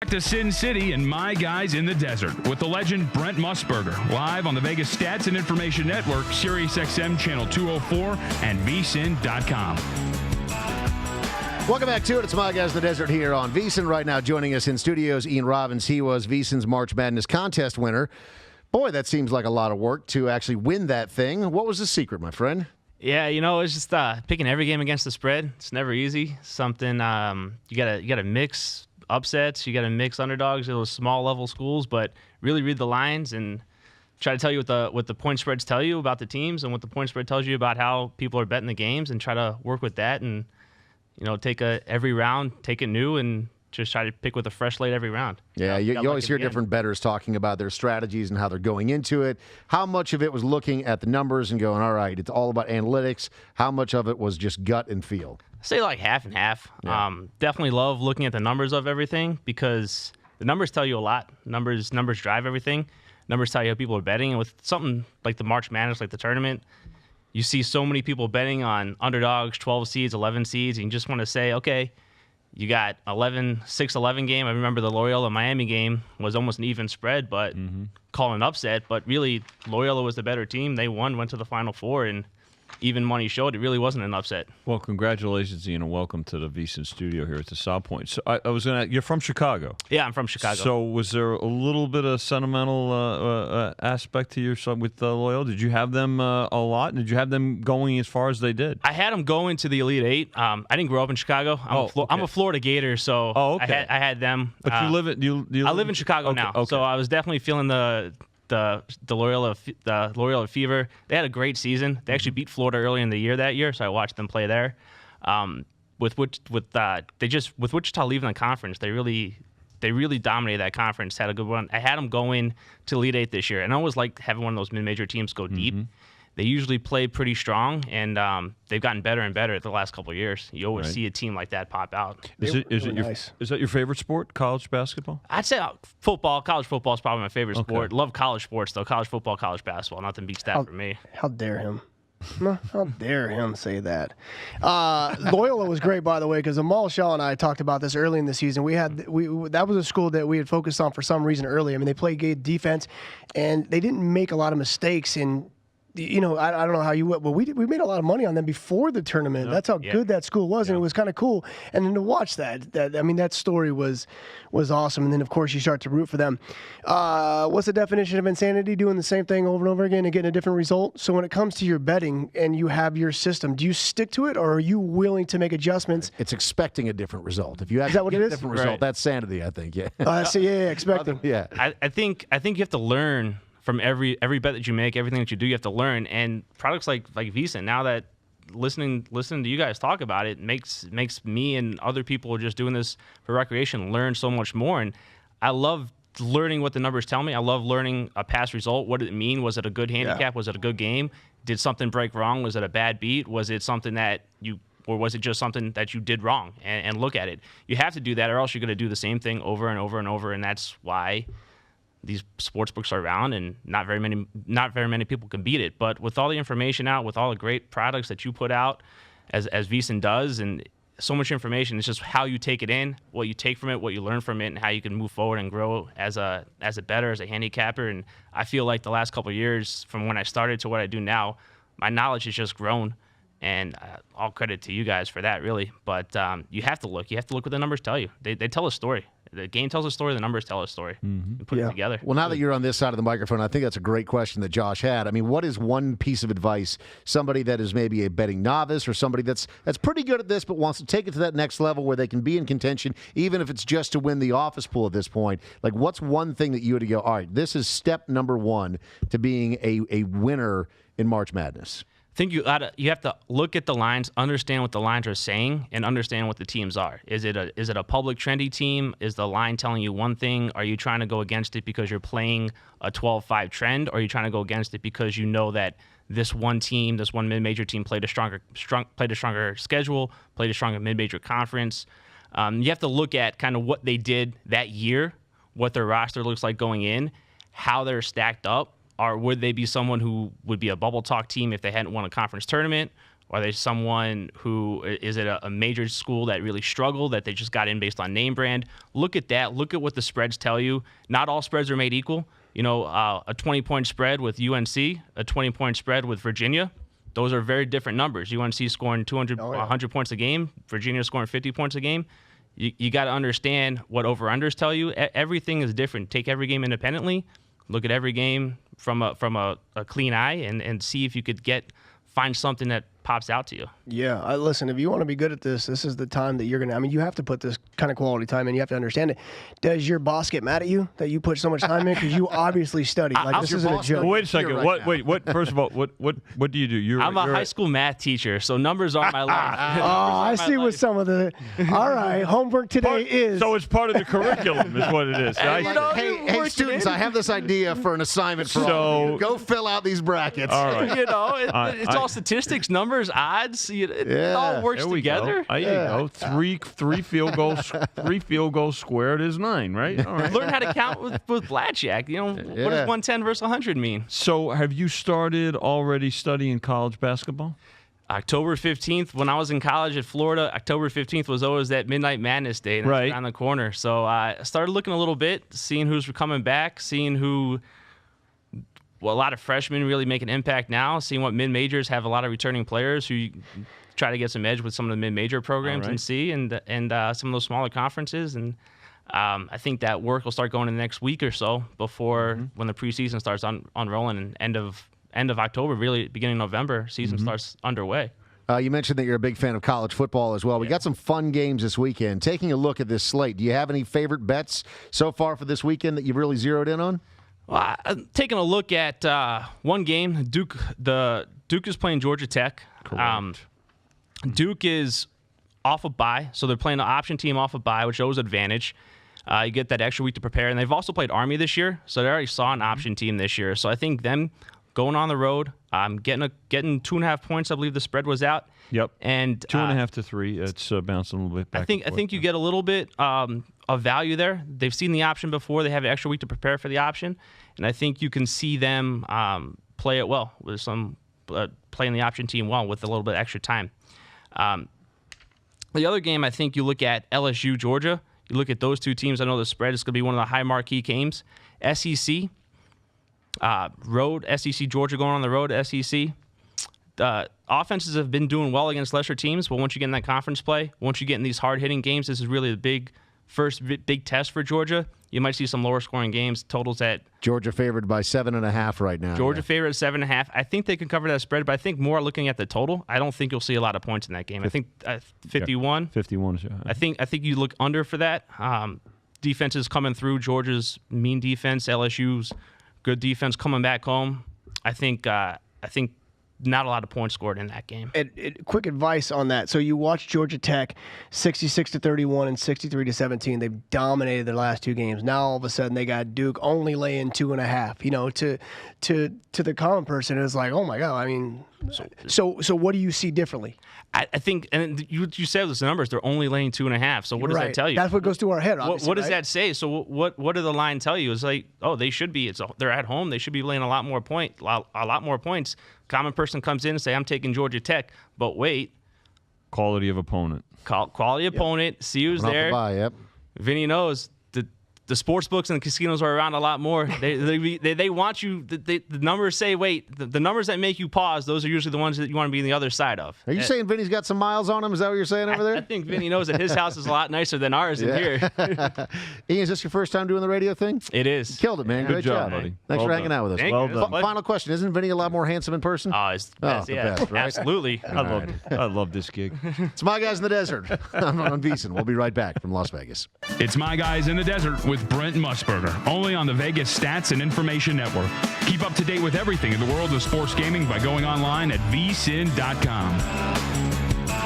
Back to Sin City and My Guys in the Desert with the legend Brent Musburger, live on the Vegas Stats and Information Network, SiriusXM Channel 204, and VSiN.com. Welcome back to it. It's My Guys in the Desert here on VSiN. Right now, joining us in studios, Ian Robbins. He was VSiN's March Madness contest winner. Boy, that seems like a lot of work to actually win that thing. What was the secret, my friend? Yeah, it's just picking every game against the spread. It's never easy. Something you gotta mix upsets, you got to mix underdogs, those small level schools, but really read the lines and try to tell you what the point spreads tell you about the teams and what the point spread tells you about how people are betting the games, and try to work with that and take every round, take it new, and just try to pick with a fresh slate every round. Yeah, you always hear different bettors talking about their strategies and how they're going into it. How much of it was looking at the numbers and going, all right, it's all about analytics? How much of it was just gut and feel? I say like half and half. Yeah. Definitely love looking at the numbers of everything, because the numbers tell you a lot. Numbers drive everything. Numbers tell you how people are betting. And with something like the March Madness, like the tournament, you see so many people betting on underdogs, 12 seeds, 11 seeds, and you just want to say, okay, you got 6-11 game. I remember the Loyola-Miami game was almost an even spread, but calling an upset. But really, Loyola was the better team. They went to the Final Four, and even money showed it really wasn't an upset. Well, congratulations, Ian, and welcome to the VSiN studio here at the South Point. So I was going to, you're from Chicago. Yeah, I'm from Chicago. So was there a little bit of sentimental aspect to your son with Loyola? Did you have them a lot? Did you have them going as far as they did? I had them going to the Elite Eight. I didn't grow up in Chicago. I'm a Florida Gator, so I had them. But you live I live in Chicago now, so I was definitely feeling the Loyola fever. They had a great season. They actually beat Florida early in the year that year, so I watched them play there. With Wichita leaving the conference, they really dominated that conference. Had a good run. I had them going to Elite Eight this year, and I always like having one of those mid-major teams go deep. They usually play pretty strong, and they've gotten better and better the last couple of years. You always see a team like that pop out. Is that your favorite sport, college basketball? I'd say football. College football is probably my favorite sport. Love college sports, though. College football, college basketball. Nothing beats that for me. How dare him? How dare him say that? Loyola was great, by the way, because Amal Shaw and I talked about this early in the season. That was a school that we had focused on for some reason early. I mean, they played good defense, and they didn't make a lot of mistakes in – I don't know how you would, but we made a lot of money on them before the tournament. That's how good that school was, and it was kind of cool. And then to watch that story was awesome. And then, of course, you start to root for them. What's the definition of insanity? Doing the same thing over and over again and getting a different result? So when it comes to your betting and you have your system, do you stick to it, or are you willing to make adjustments? It's expecting a different result. If you is that what it is? A different result, that's sanity, I think. Yeah. Expecting. Yeah. I think you have to learn from every bet that you make, everything that you do, you have to learn. And products like VSiN, now that listening to you guys talk about it, makes me and other people who are just doing this for recreation learn so much more. And I love learning what the numbers tell me. I love learning a past result. What did it mean? Was it a good handicap? Yeah. Was it a good game? Did something break wrong? Was it a bad beat? Was it something that or was it just something that you did wrong? And look at it. You have to do that, or else you're going to do the same thing over and over and over. And that's why these sports books are around, and not very many people can beat it. But with all the information out, with all the great products that you put out, as VSiN does, and so much information, it's just how you take it in, what you take from it, what you learn from it, and how you can move forward and grow as a bettor, as a handicapper. And I feel like the last couple of years, from when I started to what I do now, my knowledge has just grown. And all credit to you guys for that, really. But you have to look. You have to look what the numbers tell you. They tell a story. The game tells a story. The numbers tell a story. And put it together. Well, now that you're on this side of the microphone, I think that's a great question that Josh had. I mean, what is one piece of advice somebody that is maybe a betting novice, or somebody that's pretty good at this but wants to take it to that next level where they can be in contention, even if it's just to win the office pool at this point? Like, what's one thing that you would go, all right, this is step number one to being a winner in March Madness? I think you have to look at the lines, understand what the lines are saying, and understand what the teams are. Is it a public trendy team? Is the line telling you one thing? Are you trying to go against it because you're playing a 12-5 trend, or are you trying to go against it because you know that this one team, this one mid-major team played a stronger schedule, played a stronger mid-major conference? You have to look at kind of what they did that year, what their roster looks like going in, how they're stacked up. Or would they be someone who would be a bubble talk team if they hadn't won a conference tournament? Are they someone who is it a major school that really struggled, that they just got in based on name brand? Look at that. Look at what the spreads tell you. Not all spreads are made equal. A 20-point spread with UNC, a 20-point spread with Virginia. Those are very different numbers. UNC scoring 100 points a game. Virginia scoring 50 points a game. You got to understand what over-unders tell you. Everything is different. Take every game independently. Look at every game from a clean eye and see if you could find something that pops out to you. Yeah, listen, if you want to be good at this is the time that you're going to, you have to put this kind of quality time in. You have to understand it. Does your boss get mad at you that you put so much time in? Because you obviously studied. This isn't a joke. Wait a second. What? First of all, what do you do? I'm a high school math teacher, so numbers are my life. I see what some of the. All right, homework today is. So it's part of the curriculum, is what it is. Hey, students, I have this idea for an assignment for all of you. Go fill out these brackets. All right. It's all statistics, numbers, odds. It all works together. There you go. Three field goals squared is 9, right? All right. Learn how to count with blackjack. What does 110 versus 100 mean? So have you started already studying college basketball? October 15th, when I was in college at Florida, October 15th was always that Midnight Madness day, and right around the corner. So I started looking a little bit, seeing who's coming back, seeing who. Well, a lot of freshmen really make an impact now. Seeing what mid-majors have a lot of returning players who try to get some edge with some of the mid-major programs and some of those smaller conferences. And I think that work will start going in the next week or so before when the preseason starts unrolling. And end of October, really beginning of November, season starts underway. You mentioned that you're a big fan of college football as well. We got some fun games this weekend. Taking a look at this slate, do you have any favorite bets so far for this weekend that you've really zeroed in on? Well, taking a look at one game, Duke is playing Georgia Tech. Duke is off a bye, so they're playing the option team off a bye, which shows advantage. You get that extra week to prepare, and they've also played Army this year, so they already saw an option team this year. So I think them going on the road, getting 2.5 points, I believe the spread was out. Yep. And 2.5 to 3. It's bouncing a little bit back. I think you get a little bit of value there. They've seen the option before. They have an extra week to prepare for the option, and I think you can see them play it well with some playing the option team well with a little bit extra time. The other game, I think you look at LSU Georgia. You look at those two teams. I know the spread is going to be one of the high marquee games. SEC road, SEC Georgia going on the road. SEC. Offenses have been doing well against lesser teams, but once you get in that conference play, once you get in these hard-hitting games, this is really the first big test for Georgia. You might see some lower-scoring games. Totals at Georgia favored by 7.5 right now. Georgia favored at 7.5. I think they can cover that spread, but I think more looking at the total. I don't think you'll see a lot of points in that game. I think 51. Yeah, 51 is I think you look under for that. Defenses coming through. Georgia's mean defense. LSU's good defense coming back home. I think not a lot of points scored in that game. Quick advice on that. So you watch Georgia Tech 66-31 and 63-17. They've dominated their last two games. Now all of a sudden they got Duke only laying 2.5. To the common person, it's like, oh my God. I mean, so what do you see differently? I think, and you said those numbers, they're only laying 2.5. So what does that tell you? That's what goes through our head. What does that say? So what do the line tell you? It's like, oh, they should be. They're at home. They should be laying a lot more points. Common person comes in and say, I'm taking Georgia Tech, but wait. Quality of opponent. Quality opponent. See who's there. Yep. Vinny knows the sports books and the casinos are around a lot more. They want you. The numbers say, wait. The numbers that make you pause, those are usually the ones that you want to be on the other side of. Are you saying Vinny's got some miles on him? Is that what you're saying over there? I think Vinny knows that his house is a lot nicer than ours in here. Ian, is this your first time doing the radio thing? It is. You killed it, man. Great job, buddy. Thanks for hanging out with us. Well done. Final question. Isn't Vinny a lot more handsome in person? Oh, it's the best. the Yeah, best, right? absolutely. I love this gig. It's My Guys in the Desert. I'm on VSiN. We'll be right back from Las Vegas. It's My Guys in the Desert with Brent Musburger, only on the Vegas Stats and Information Network. Keep up to date with everything in the world of sports gaming by going online at vsin.com.